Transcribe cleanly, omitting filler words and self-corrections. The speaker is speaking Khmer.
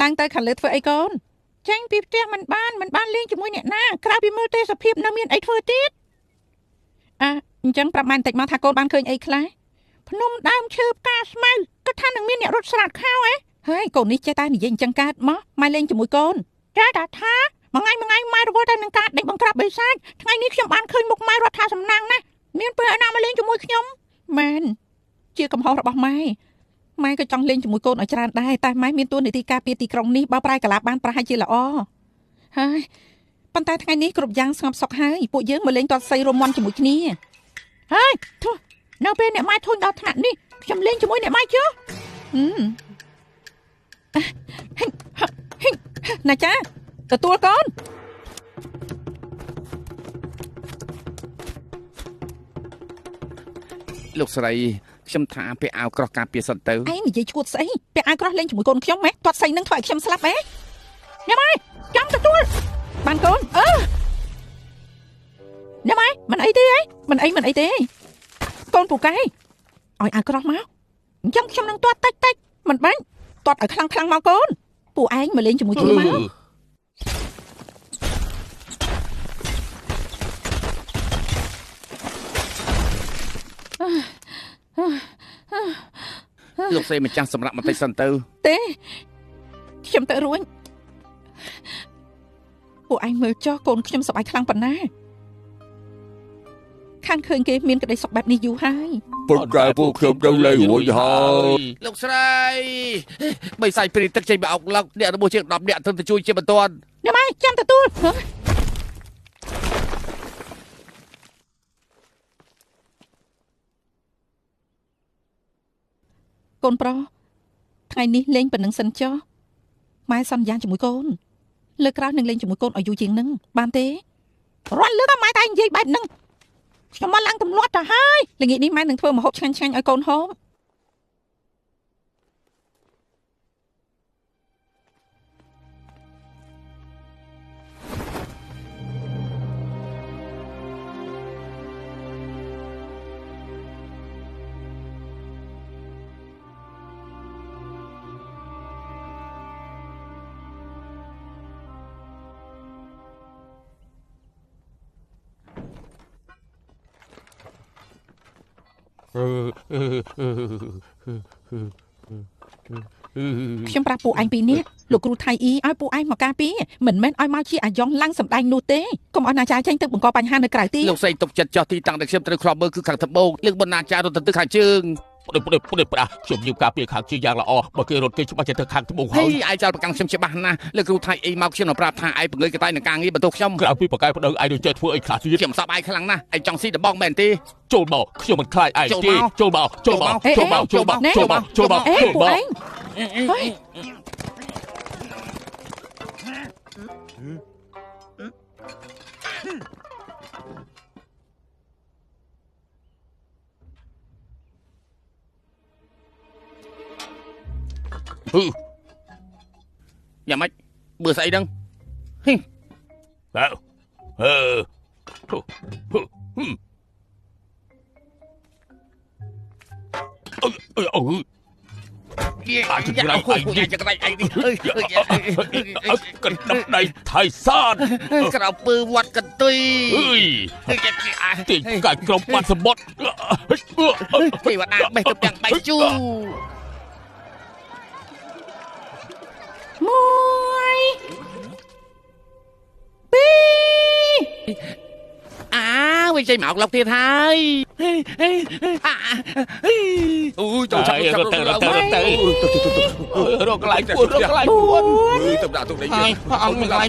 ឡើងទៅខាងលើធ្វើអីកូនចាញ់ពីផ្ទះមិនបានលេងជាមួយអ្នកណាក្រៅពីមើលទេសភាពនៅមានអីធ្វើទៀតអញ្ចឹងប្រាប់ម៉ែបន្តិចមកថាកូនបានឃើញអីខ្លះភ្នំដើមឈើផ្កាស្មៅគាត់ថានឹងមានអ្នករត់ស្រាតខោហើយកូននេះចេះតែនិយាយអញ្ចឹងកើតមកម៉ែលេងជាមួយកូនចាតាថាមួយថ្ងៃម៉ែរវល់តែនឹងការដេកបង្ក្រាបបិសាចថ្ងៃនេះខ្ញុំបានឃើញមុខម៉ែរត់ថាសំណាងណាស់មានពេលណាមកលេងជាមួយខ្ញុំមែនជាកំហុសរបស់ម៉ែក៏ចង់លេងជាមួយកូនឲ្យច្រើនដែរតែម៉ែមានតួនាទីការពារទីក្រុងនេះបើប្រែកាឡាបានប្រហែលជាល្អហើយប៉ុន្តែថ្ងៃនេះគ្រប់យ៉ាងស្ងប់សុខហើយពួកយើងមកលេងទាត់សីរមន់ជាមួយគ្នាហើយធុះនៅពេលអ្នកម៉ែធុញដល់ថ្នាក់នេះខ្ញុំលេងជាមួយអ្នកម៉ែចុះណាចាទទួលកូនលោកស្រីខ្ញុំថាពាក់អាវក្រោះការពារសិនទៅឯងនិយាយឈួតស្អីពាក់អាវក្រោះលេងជាមួយកូនខ្ញុំម៉េះទាត់សៃនឹងធ្វើឲ្យខ្ញុំស្លាប់ម៉េះអ្នកម៉ែចាំទទួលបានកូនអ្នកម៉ែមិនអីទេមិនអីទេកូនពូកែឲ្យអាវក្រោះមកអញ្ចឹងខ្ញុំនឹងទាត់តិចមិនបាញ់ទាត់ឲ្យខ្លាំងមកកូនពូឯងមកលេងជាមួយខ្ញុំមកលោកស្រីម្ចាស់សម្រាប់បន្តិចសិនទៅទេខ្ញុំទៅរួចពួកឯងមើលចុះកូនខ្ញុំសប្បាយខ្លាំងប៉ុណ្ណាខានឃើញគេមានក្តីសុខបែបនេះយូរហើយប៉ុន្តែពួកខ្ញុំទៅលេងរួចហើយលោកស្រីបីសាច់ព្រីទឹកចេញមកអុកឡុកអ្នករបស់ជាង10នាក់ទៅជួយជាបន្ទាន់អ្នកម៉ែចាំទទួលកូនប្រុសថ្ងៃនេះលេងប៉ុណ្្នឹងសិនចុះម៉ែសន្យាជាមួយកូនលើកក្រោយនឹងលេងជាមួយកូនឲ្យយូរជាងនឹងបានទេរាល់លើកម៉ែតែនិយាយបែបហ្នឹងខ្ញុំមកឡើងទម្លាប់ទៅហើយល្ងាចនេះម៉ែនឹងធ្វើម្ហូបឆ្ងាញ់ឲ្យកូនហូបខ្ញុំប្រាប់ពួកឯងពីនេះលោកគ្រូថៃអ៊ីឲ្យពួកឯងមកការពារមិនមែនឲ្យមកជាអាយ៉ងឡើងសម្ដែងនោះទេកុំឲ្យណាចាចេញទៅបង្កបញ្ហានៅក្រៅទីលោកស្រីទុកចិត្តចោះទីតាំងដែលខ្ញុំត្រូវខ្លោបមើលគឺខាងត្បូងលើកបណ្ណាចាររត់ទៅខាងជើងផ្ដាស់ខ្ញុំយូរការពារខាងជើងយ៉ាងល្អបើគេរត់គេច្បាស់ទៅខាងត្បូងហើយឯងចោលប្រកាន់ខ្ញុំច្បាស់ណាស់លោកគ្រូថៃអ៊ីមកខ្ញុំនឹងប្រាប់ថាឯងបង្ើយកតែនឹងការងារបន្ទោសខ្ញុំក្រៅពីប្រកែប្តៅឯងនឹងចេះធ្វើអីខ្លះទៀតខ្ញុំសប្បាយខ្លាំងណាស់ឯងចង់ស៊ីដបងមែនទេចូលមកខ្ញុំមិនខ្លាចឯងទេចូលមកយ៉ាងម៉េចមើលស្អីហ្នឹងអាចក្រៅឯងនេះកណ្ដាប់ដៃថៃសានក្រៅពើវត្តកន្ទុយទីកាច់ក្រុមបាត់សមុទ្រទេវតាបេះទៅទាំងបៃជូមួយពីវិញចេញមកអុកឡុកទៀតហើយអូយចូលទៅរកកន្លែងពួនទៅដាក់ទុកនេះអង្គមិនកន្លែង